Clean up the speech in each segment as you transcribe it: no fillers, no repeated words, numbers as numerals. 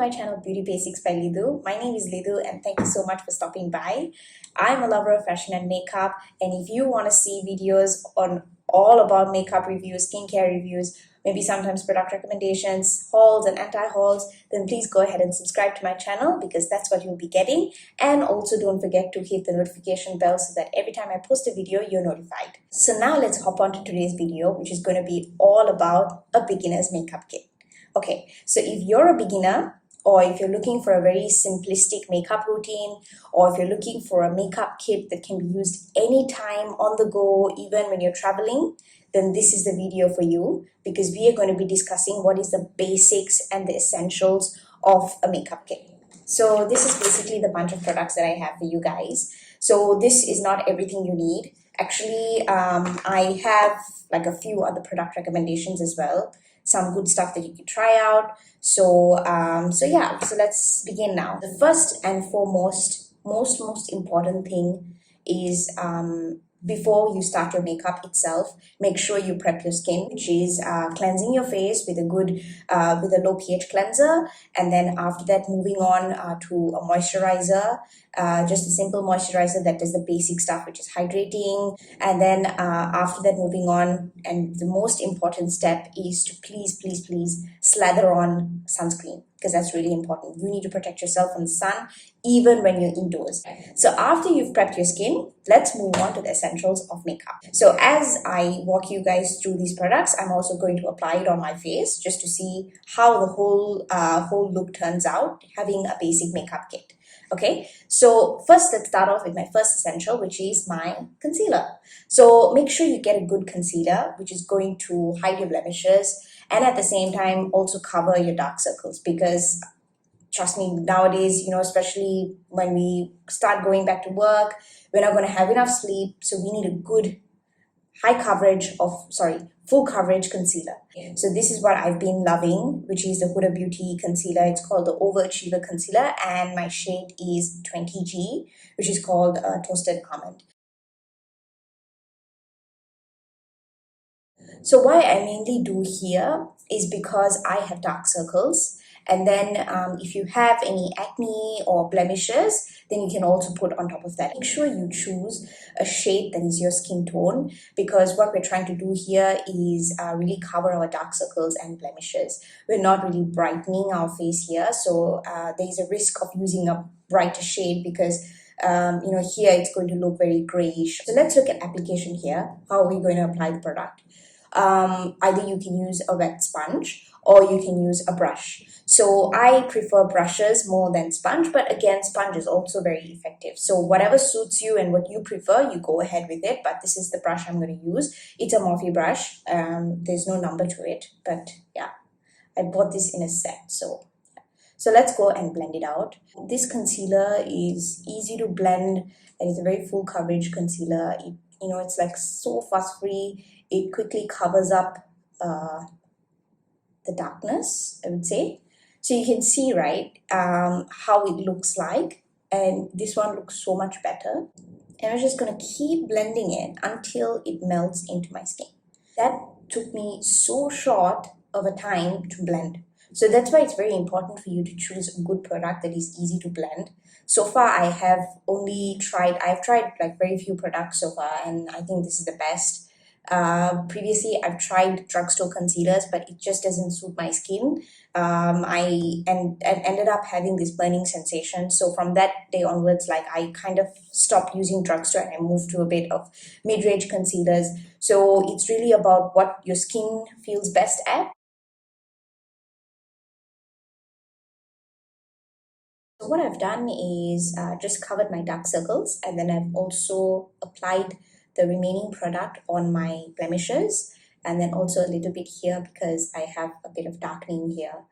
my channel Beauty Basics by Lidhu. My name is Lidhu and thank you so much for stopping by. I'm a lover of fashion and makeup, and if you want to see videos on all about makeup reviews, skincare reviews, maybe sometimes product recommendations, hauls and anti-hauls, then please go ahead and subscribe to my channel because that's what you'll be getting. And also don't forget to hit the notification bell so that every time I post a video, you're notified. So now let's hop on to today's video, which is going to be all about a beginner's makeup kit. Okay, so if you're a beginner, or if you're looking for a very simplistic makeup routine, or if you're looking for a makeup kit that can be used anytime on the go, even when you're traveling, then this is the video for you, because we are going to be discussing what is the basics and the essentials of a makeup kit. So this is basically the bunch of products that I have for you guys. So this is not everything you need. Actually, I have like a few other product recommendations as well. Some good stuff that you can try out. So let's begin now. The first and foremost, most important thing is before you start your makeup itself, make sure you prep your skin, which is cleansing your face with a good, with a low pH cleanser, and then after that moving on to a moisturizer, just a simple moisturizer that does the basic stuff, which is hydrating, and then after that moving on, and the most important step is to please slather on sunscreen, because that's really important. You need to protect yourself from the sun even when you're indoors. So after you've prepped your skin, let's move on to the essentials of makeup. So as I walk you guys through these products, I'm also going to apply it on my face just to see how the whole look turns out having a basic makeup kit. Okay, so first let's start off with my first essential, which is my concealer. So make sure you get a good concealer, which is going to hide your blemishes and at the same time also cover your dark circles, because trust me, nowadays, especially when we start going back to work, we're not going to have enough sleep, so we need a good full coverage concealer. So this is what I've been loving, which is the Huda Beauty concealer. It's called the Overachiever concealer, and my shade is 20G, which is called Toasted Almond. So why I mainly do here is because I have dark circles, and then if you have any acne or blemishes, then you can also put on top of that. Make sure you choose a shade that is your skin tone, because what we're trying to do here is really cover our dark circles and blemishes. We're not really brightening our face here, so there's a risk of using a brighter shade because here it's going to look very grayish. So let's look at application here. How are we going to apply the product? Either you can use a wet sponge or you can use a brush. So I prefer brushes more than sponge, but again, sponge is also very effective. So whatever suits you and what you prefer, you go ahead with it. But this is the brush I'm going to use. It's a Morphe brush. There's no number to it, but yeah, I bought this in a set. So let's go and blend it out. This concealer is easy to blend, and it's a very full coverage concealer. It's like so fuss free. It quickly covers up the darkness, I would say. So you can see, right, how it looks like. And this one looks so much better. And I'm just going to keep blending it until it melts into my skin. That took me so short of a time to blend. So that's why it's very important for you to choose a good product that is easy to blend. So far, I've tried like very few products so far, and I think this is the best. Previously, I've tried drugstore concealers, but it just doesn't suit my skin. I ended up having this burning sensation. So from that day onwards, like I kind of stopped using drugstore and I moved to a bit of mid-range concealers. So it's really about what your skin feels best at. So what I've done is just covered my dark circles, and then I've also applied the remaining product on my blemishes, and then also a little bit here because I have a bit of darkening here,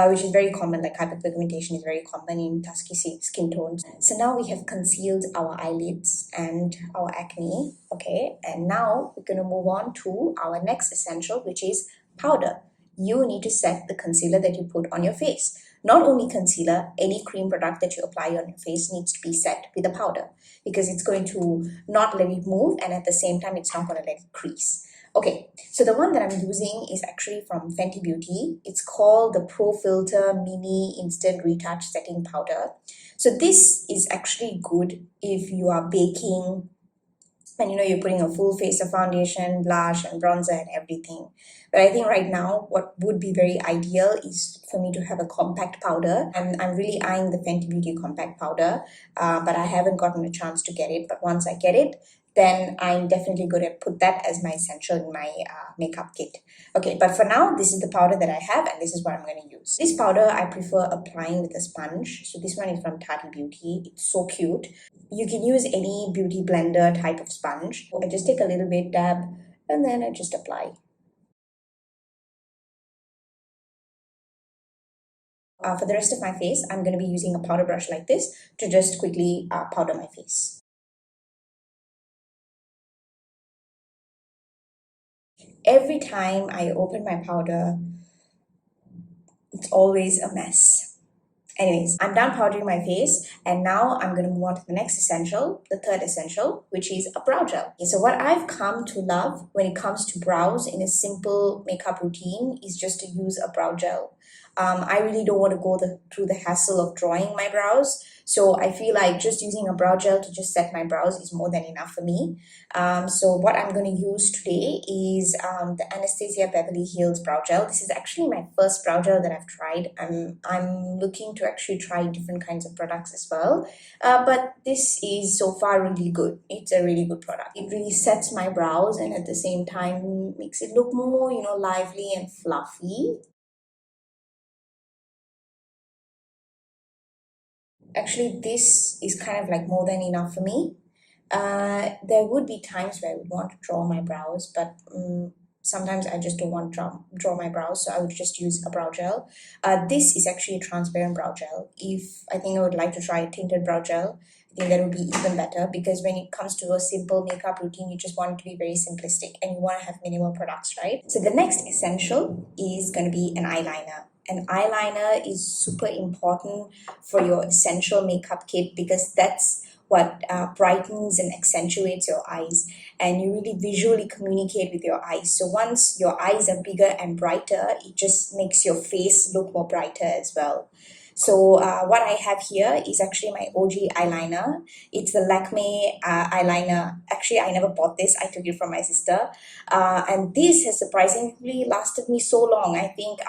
which is very common. Like hyperpigmentation is very common in dusky skin tones. So now we have concealed our eyelids and our acne. Okay, and now we're going to move on to our next essential, which is powder. You need to set the concealer that you put on your face. Not only concealer, any cream product that you apply on your face needs to be set with a powder, because it's going to not let it move, and at the same time it's not going to let it crease. Okay, so the one that I'm using is actually from Fenty Beauty. It's called the Pro Filt'r Mini Instant Retouch Setting Powder. So this is actually good if you are baking and you're putting a full face of foundation, blush and bronzer and everything. But I think right now what would be very ideal is for me to have a compact powder. I'm really eyeing the Fenty Beauty compact powder, but I haven't gotten a chance to get it. But once I get it, then I'm definitely going to put that as my essential in my makeup kit. Okay, but for now, this is the powder that I have and this is what I'm going to use. This powder I prefer applying with a sponge. So this one is from Tati Beauty. It's so cute. You can use any beauty blender type of sponge. I just take a little bit, dab, and then I just apply. For the rest of my face, I'm going to be using a powder brush like this to just quickly powder my face. Every time I open my powder, it's always a mess. Anyways, I'm done powdering my face and now I'm going to move on to the next essential, the third essential, which is a brow gel. Okay, so what I've come to love when it comes to brows in a simple makeup routine is just to use a brow gel. I really don't want to go through the hassle of drawing my brows. So I feel like just using a brow gel to just set my brows is more than enough for me. So what I'm going to use today is the Anastasia Beverly Hills brow gel. This is actually my first brow gel that I've tried. I'm looking to actually try different kinds of products as well. But this is so far really good. It's a really good product. It really sets my brows and at the same time makes it look more, lively and fluffy. Actually, this is kind of like more than enough for me. There would be times where I would want to draw my brows, but sometimes I just don't want to draw my brows, so I would just use a brow gel. This is actually a transparent brow gel. I think I would like to try a tinted brow gel, I think that would be even better because when it comes to a simple makeup routine, you just want it to be very simplistic and you want to have minimal products, right? So the next essential is going to be an eyeliner. An eyeliner is super important for your essential makeup kit because that's what brightens and accentuates your eyes, and you really visually communicate with your eyes. So once your eyes are bigger and brighter, it just makes your face look more brighter as well. So what I have here is actually my OG eyeliner. It's the Lakme eyeliner. Actually, I never bought this. I took it from my sister. And this has surprisingly lasted me so long. I think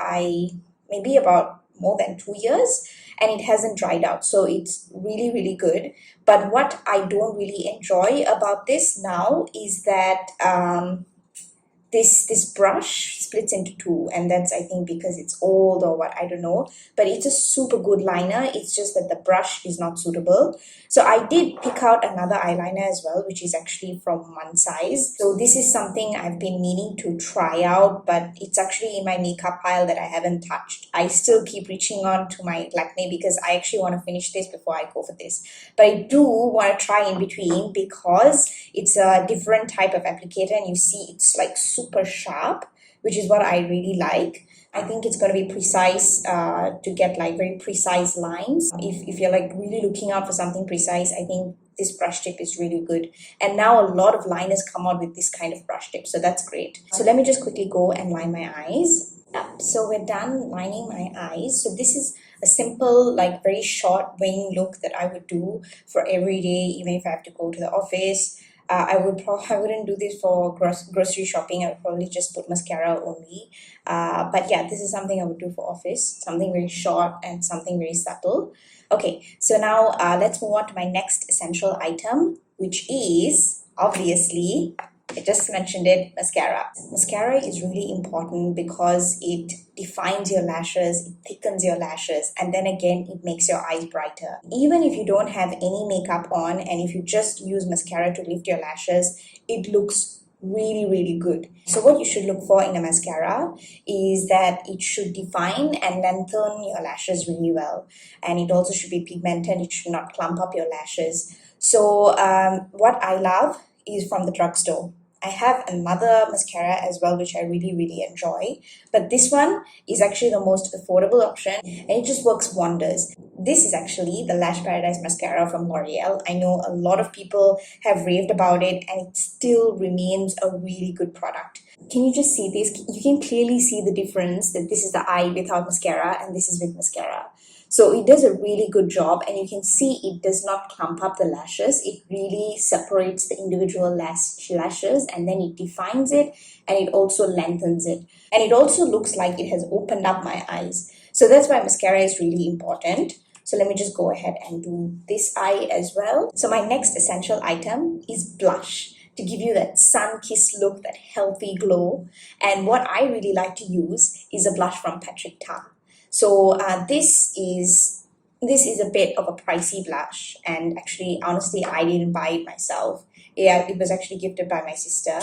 maybe about more than 2 years, and it hasn't dried out. So it's really, really good. But what I don't really enjoy about this now is that this brush splits into two, and that's I think because it's old or what, I don't know, but it's a super good liner. It's just that the brush is not suitable. So I did pick out another eyeliner as well, which is actually from One Size. So this is something I've been meaning to try out, but it's actually in my makeup pile that I haven't touched. I still keep reaching on to my Lakme because I actually want to finish this before I go for this, but I do want to try in between because it's a different type of applicator and you see it's like super sharp, which is what I really like. I think it's going to be precise to get like very precise lines. If you're like really looking out for something precise, I think this brush tip is really good. And now a lot of liners come out with this kind of brush tip, so that's great. So let me just quickly go and line my eyes. So we're done lining my eyes. So this is a simple, like very short wing look that I would do for every day, even if I have to go to the office. I wouldn't do this for grocery shopping. I would probably just put mascara only. But yeah, this is something I would do for office. Something very short and something very subtle. Okay, so now let's move on to my next essential item, which is obviously, I just mentioned it, mascara. Mascara is really important because it defines your lashes, it thickens your lashes, and then again, it makes your eyes brighter. Even if you don't have any makeup on and if you just use mascara to lift your lashes, it looks really, really good. So what you should look for in a mascara is that it should define and lengthen your lashes really well. And it also should be pigmented, it should not clump up your lashes. So what I love is from the drugstore. I have another mascara as well, which I really enjoy. But this one is actually the most affordable option and it just works wonders. This is actually the Lash Paradise Mascara from L'Oreal. I know a lot of people have raved about it and it still remains a really good product. Can you just see this? You can clearly see the difference that this is the eye without mascara and this is with mascara. So it does a really good job and you can see it does not clump up the lashes. It really separates the individual lashes and then it defines it and it also lengthens it. And it also looks like it has opened up my eyes. So that's why mascara is really important. So let me just go ahead and do this eye as well. So my next essential item is blush to give you that sun-kissed look, that healthy glow. And what I really like to use is a blush from Patrick Ta. So this is a bit of a pricey blush, and actually, honestly, I didn't buy it myself. Yeah, it was actually gifted by my sister.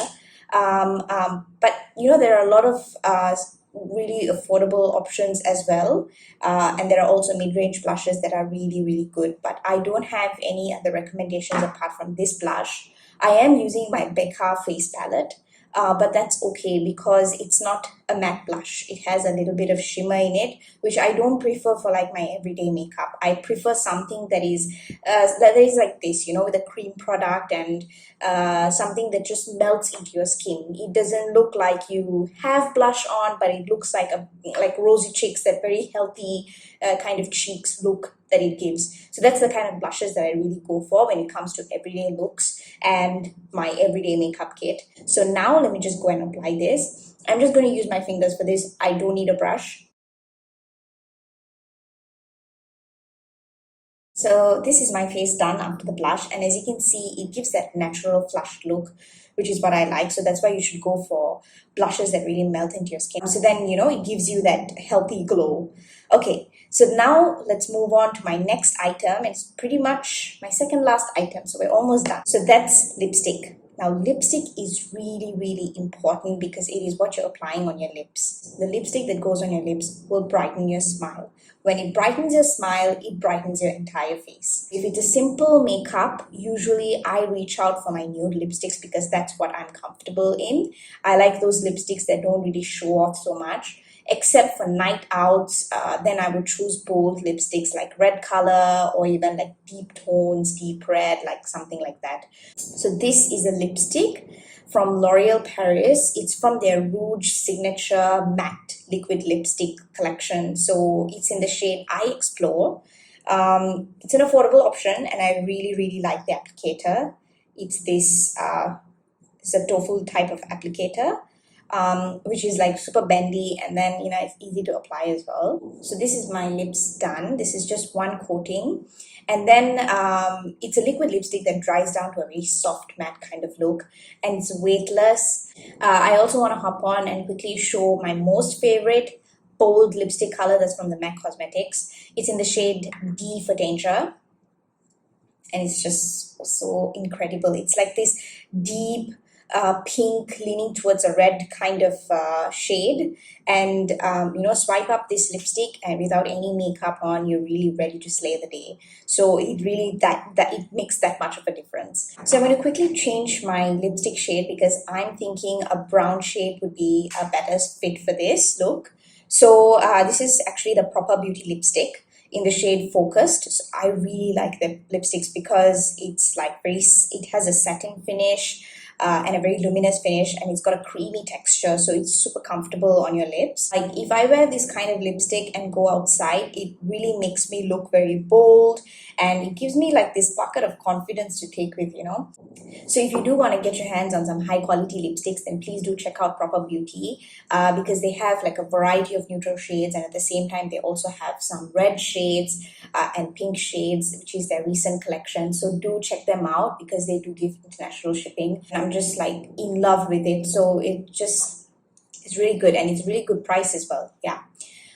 But you know, there are a lot of really affordable options as well, and there are also mid-range blushes that are really good. But I don't have any other recommendations apart from this blush. I am using my Becca face palette. But that's okay because it's not a matte blush. It has a little bit of shimmer in it, which I don't prefer for like my everyday makeup. I prefer something that is like this, you know, with a cream product and something that just melts into your skin. It doesn't look like you have blush on, but it looks like like rosy cheeks, that very healthy kind of cheeks look that it gives. So that's the kind of blushes that I really go for when it comes to everyday looks and my everyday makeup kit. So now let me just go and apply this. I'm just going to use my fingers for this. I don't need a brush. So this is my face done after the blush, and as you can see, it gives that natural flushed look, which is what I like. So that's why you should go for blushes that really melt into your skin. So then, you know, it gives you that healthy glow. Okay, so now let's move on to my next item. It's pretty much my second last item, so we're almost done. So that's lipstick. Now, lipstick is really important because it is what you're applying on your lips. The lipstick that goes on your lips will brighten your smile. When it brightens your smile, it brightens your entire face. If it's a simple makeup, usually I reach out for my nude lipsticks because that's what I'm comfortable in. I like those lipsticks that don't really show off so much. Except for night outs, then I would choose bold lipsticks like red color or even like deep tones, deep red, like something like that. So this is a lipstick from L'Oreal Paris. It's from their Rouge Signature Matte Liquid Lipstick collection. So it's in the shade I Explore. It's an affordable option and I really like the applicator. It's this, it's a tofu type of applicator. Which is like super bendy and then, you know, it's easy to apply as well. So this is my lips done. This is just one coating. And then it's a liquid lipstick that dries down to a very soft matte kind of look and it's weightless. I also want to hop on and quickly show my most favorite bold lipstick color that's from the MAC Cosmetics. It's in the shade D for Danger. And it's just so incredible. It's like this deep pink leaning towards a red kind of shade, and you know, swipe up this lipstick and without any makeup on, you're really ready to slay the day. So it really that it makes that much of a difference. So I'm going to quickly change my lipstick shade because I'm thinking a brown shade would be a better fit for this look. So this is actually the Propa Beauty lipstick in the shade Focused. So I really like the lipsticks because it's like it has a satin finish and a very luminous finish, and it's got a creamy texture, so it's super comfortable on your lips. Like if I wear this kind of lipstick and go outside, it really makes me look very bold and it gives me like this bucket of confidence to take with, you know. So if you do want to get your hands on some high quality lipsticks, then please do check out Propa Beauty because they have like a variety of neutral shades, and at the same time they also have some red shades and pink shades, which is their recent collection. So do check them out because they do give international shipping, and I'm just like in love with it. So it's really good and it's really good price as well. Yeah.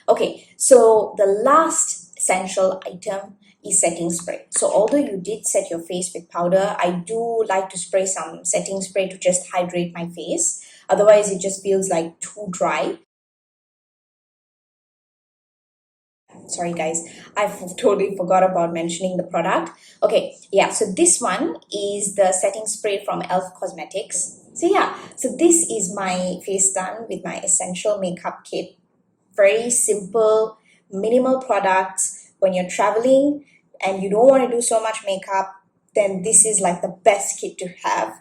Okay, so the last essential item is setting spray. So although you did set your face with powder, I do like to spray some setting spray to just hydrate my face. Otherwise, it just feels like too dry. sorry guys, I totally forgot about mentioning the product. Okay, yeah, so this one is the setting spray from Elf Cosmetics. So yeah, so this is my face done with my essential makeup kit. Very simple, minimal products. When you're traveling and you don't want to do so much makeup, then this is like the best kit to have,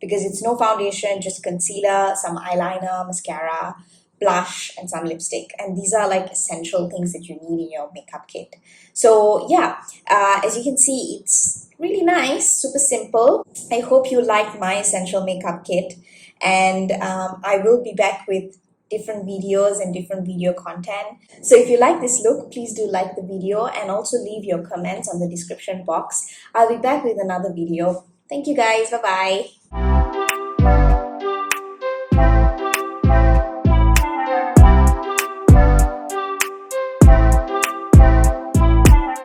because it's no foundation, just concealer, some eyeliner, mascara, blush, and some lipstick. And these are like essential things that you need in your makeup kit. So yeah, as you can see, it's really nice, super simple. I hope you like my essential makeup kit, and I will be back with different videos and different video content. So if you like this look, please do like the video and also leave your comments on the description box. I'll be back with another video. Thank you guys. Bye bye.